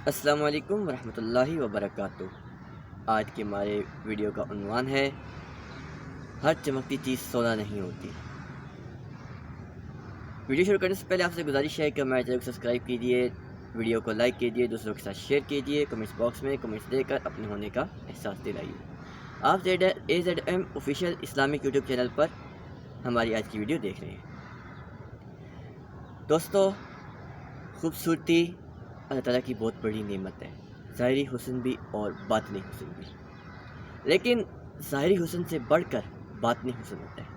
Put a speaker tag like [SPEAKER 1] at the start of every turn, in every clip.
[SPEAKER 1] السلام علیکم ورحمۃ اللہ وبرکاتہ۔ آج کے ہمارے ویڈیو کا عنوان ہے ہر چمکتی چیز سونا نہیں ہوتی۔ ویڈیو شروع کرنے سے پہلے آپ سے گزارش ہے کہ ہمارے چینل کو سبسکرائب کیجیے، ویڈیو کو لائک کیجیے، دوسروں کے ساتھ شیئر کیجیے، کمنٹس باکس میں کمنٹس دے کر اپنے ہونے کا احساس دلائیے۔ آپ AZM official Islamic YouTube channel پر ہماری آج کی ویڈیو دیکھ رہے ہیں۔ دوستو، خوبصورتی اللہ تعالیٰ کی بہت بڑی نعمت ہے، ظاہری حسن بھی اور باطنی حسن بھی، لیکن ظاہری حسن سے بڑھ کر باطنی حسن ہوتا ہے۔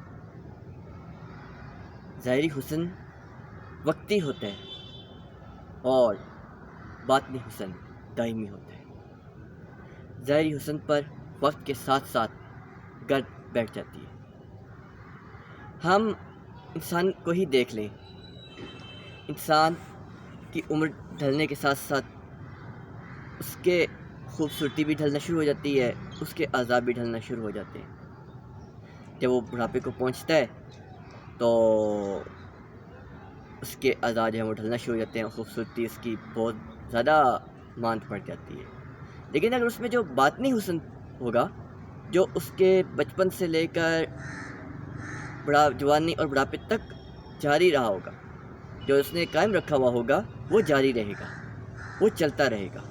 [SPEAKER 1] ظاہری حسن وقتی ہوتا ہے اور باطنی حسن دائمی ہوتا ہے۔ ظاہری حسن پر وقت کے ساتھ ساتھ گرد بیٹھ جاتی ہے۔ ہم انسان کو ہی دیکھ لیں، انسان کی عمر ڈھلنے کے ساتھ ساتھ اس کے خوبصورتی بھی ڈھلنا شروع ہو جاتی ہے، اس کے اعضاء بھی ڈھلنا شروع ہو جاتے ہیں۔ جب وہ بڑھاپے کو پہنچتا ہے تو اس کے اعضاء جو ہیں وہ ڈھلنا شروع ہو جاتے ہیں، خوبصورتی اس کی بہت زیادہ ماند پڑ جاتی ہے۔ لیکن اگر اس میں جو باطنی حسن ہوگا، جو اس کے بچپن سے لے کر جوانی اور بڑھاپے تک جاری رہا ہوگا، جو اس نے قائم رکھا ہوا ہوگا، وہ جاری رہے گا، وہ چلتا رہے گا۔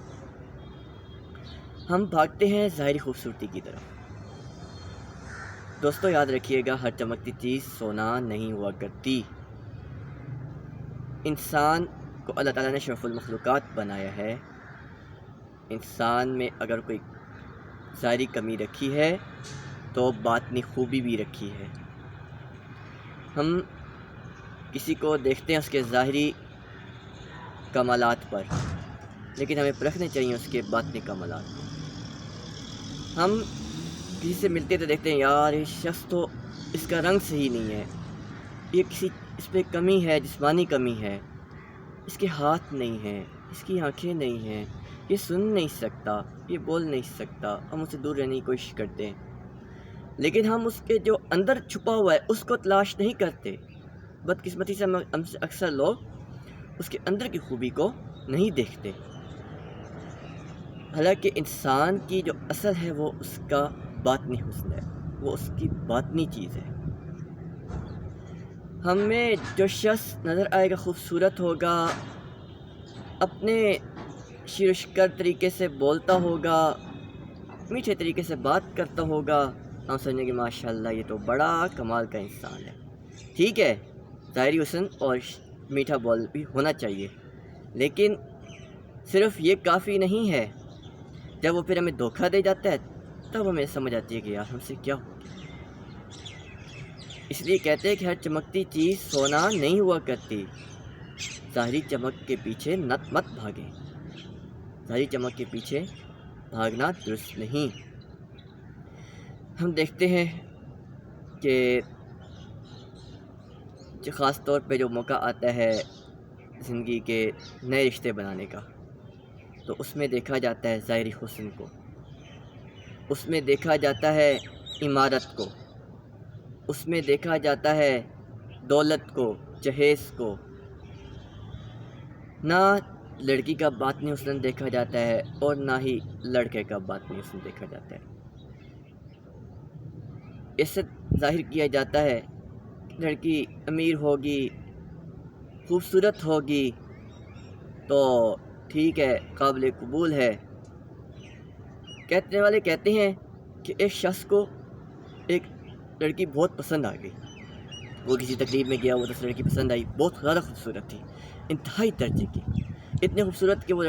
[SPEAKER 1] ہم بھاگتے ہیں ظاہری خوبصورتی کی طرف۔ دوستو، یاد رکھیے گا، ہر چمکتی چیز سونا نہیں ہوا کرتی۔ انسان کو اللہ تعالیٰ نے شرف المخلوقات بنایا ہے۔ انسان میں اگر کوئی ظاہری کمی رکھی ہے تو باطنی خوبی بھی رکھی ہے۔ ہم کسی کو دیکھتے ہیں اس کے ظاہری کمالات پر، لیکن ہمیں پرکھنے چاہیے اس کے باطنی کمالات کو۔ ہم کسی سے ملتے تو دیکھتے ہیں، یار یہ شخص تو اس کا رنگ صحیح نہیں ہے، یہ اس پہ کمی ہے، جسمانی کمی ہے، اس کے ہاتھ نہیں ہیں، اس کی آنکھیں نہیں ہیں، یہ سن نہیں سکتا، یہ بول نہیں سکتا۔ ہم اسے دور رہنے کی کوشش کرتے ہیں، لیکن ہم اس کے جو اندر چھپا ہوا ہے اس کو تلاش نہیں کرتے۔ بدقسمتی سے ہم سے اکثر لوگ اس کے اندر کی خوبی کو نہیں دیکھتے، حالانکہ انسان کی جو اصل ہے وہ اس کا باطنی حسن ہے، وہ اس کی باطنی چیز ہے۔ ہمیں جو شخص نظر آئے گا خوبصورت ہوگا، اپنے شیر و شکر طریقے سے بولتا ہوگا، میٹھے طریقے سے بات کرتا ہوگا، ہم سمجھیں گے ماشاءاللہ یہ تو بڑا کمال کا انسان ہے۔ ٹھیک ہے، ظاہری حسن اور میٹھا بول بھی ہونا چاہیے، لیکن صرف یہ کافی نہیں ہے۔ جب وہ پھر ہمیں دھوکہ دے جاتا ہے تب ہمیں سمجھ آتی ہے کہ یار ہم سے کیا ہو گیا۔ اس لیے کہتے ہیں کہ ہر چمکتی چیز سونا نہیں ہوا کرتی۔ ظاہری چمک کے پیچھے مت بھاگیں، ظاہری چمک کے پیچھے بھاگنا درست نہیں۔ ہم دیکھتے ہیں کہ خاص طور پہ جو موقع آتا ہے زندگی کے نئے رشتے بنانے کا، تو اس میں دیکھا جاتا ہے ظاہری حسن کو، اس میں دیکھا جاتا ہے عمارت کو، اس میں دیکھا جاتا ہے دولت کو، جہیز کو۔ نہ لڑکی کا باطنی حسن دیکھا جاتا ہے اور نہ ہی لڑکے کا باطنی حسن دیکھا جاتا ہے۔ اس سے ظاہر کیا جاتا ہے کہ لڑکی امیر ہوگی، خوبصورت ہوگی تو ٹھیک ہے، قابل قبول ہے۔ کہنے والے کہتے ہیں کہ ایک شخص کو ایک لڑکی بہت پسند آ گئی، وہ کسی تقریب میں گیا، وہ دوسری لڑکی پسند آئی، بہت زیادہ خوبصورت تھی، انتہائی درجے کی، اتنے خوبصورت کہ وہ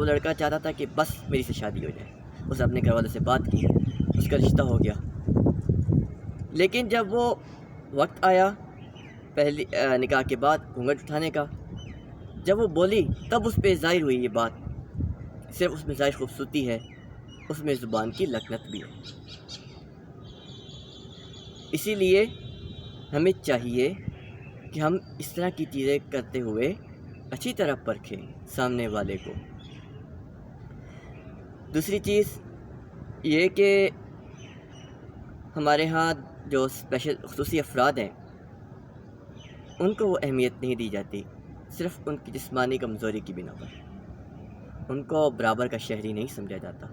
[SPEAKER 1] لڑکا چاہتا تھا کہ بس میری سے شادی ہو جائے۔ اس نے اپنے گھر والوں سے بات کی، اس کا رشتہ ہو گیا۔ لیکن جب وہ وقت آیا پہلی نکاح کے بعد گھونگھٹ اٹھانے کا، جب وہ بولی تب اس پہ ظاہر ہوئی یہ بات، صرف اس میں ظاہر خوبصورتی ہے، اس میں زبان کی لکنت بھی ہے۔ اسی لیے ہمیں چاہیے کہ ہم اس طرح کی چیزیں کرتے ہوئے اچھی طرح پرکھیں سامنے والے کو۔ دوسری چیز یہ کہ ہمارے ہاں جو خصوصی افراد ہیں ان کو وہ اہمیت نہیں دی جاتی، صرف ان کی جسمانی کمزوری کی بنا پر۔ ان کو برابر کا شہری نہیں سمجھا جاتا،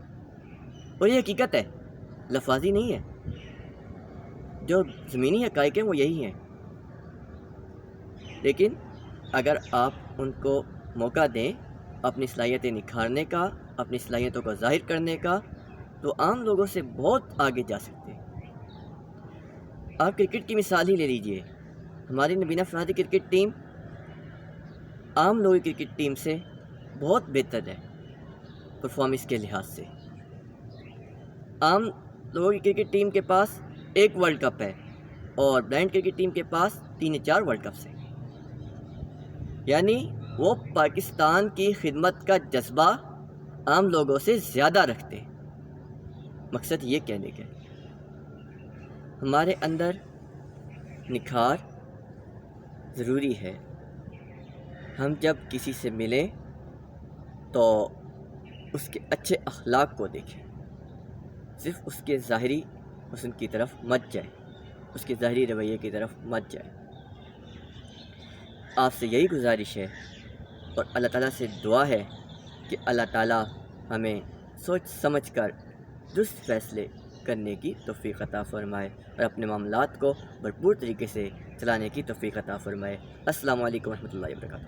[SPEAKER 1] اور یہ حقیقت ہے، لفاظی نہیں ہے، جو زمینی حقائق ہیں وہ یہی ہیں۔ لیکن اگر آپ ان کو موقع دیں اپنی صلاحیتیں نکھارنے کا، اپنی صلاحیتوں کو ظاہر کرنے کا، تو عام لوگوں سے بہت آگے جا سکتے ہیں۔ آپ کرکٹ کی مثال ہی لے لیجئے، ہماری نبینا فرہادی کرکٹ ٹیم عام لوگوں کی کرکٹ ٹیم سے بہت بہتر ہے پرفارمنس کے لحاظ سے۔ عام لوگوں کی کرکٹ ٹیم کے پاس ایک ورلڈ کپ ہے اور بلائنڈ کرکٹ ٹیم کے پاس 3 یا 4 ورلڈ کپس ہیں، یعنی وہ پاکستان کی خدمت کا جذبہ عام لوگوں سے زیادہ رکھتے ہیں۔ مقصد یہ کہنے کا ہمارے اندر نکھار ضروری ہے۔ ہم جب کسی سے ملیں تو اس کے اچھے اخلاق کو دیکھیں، صرف اس کے ظاہری حسن کی طرف مت جائیں، اس کے ظاہری رویے کی طرف مت جائیں۔ آپ سے یہی گزارش ہے اور اللہ تعالیٰ سے دعا ہے کہ اللہ تعالیٰ ہمیں سوچ سمجھ کر درست فیصلے کرنے کی توفیق عطا فرمائے اور اپنے معاملات کو بھرپور طریقے سے چلانے کی توفیق عطا فرمائے۔ السلام علیکم ورحمۃ اللہ وبرکاتہ۔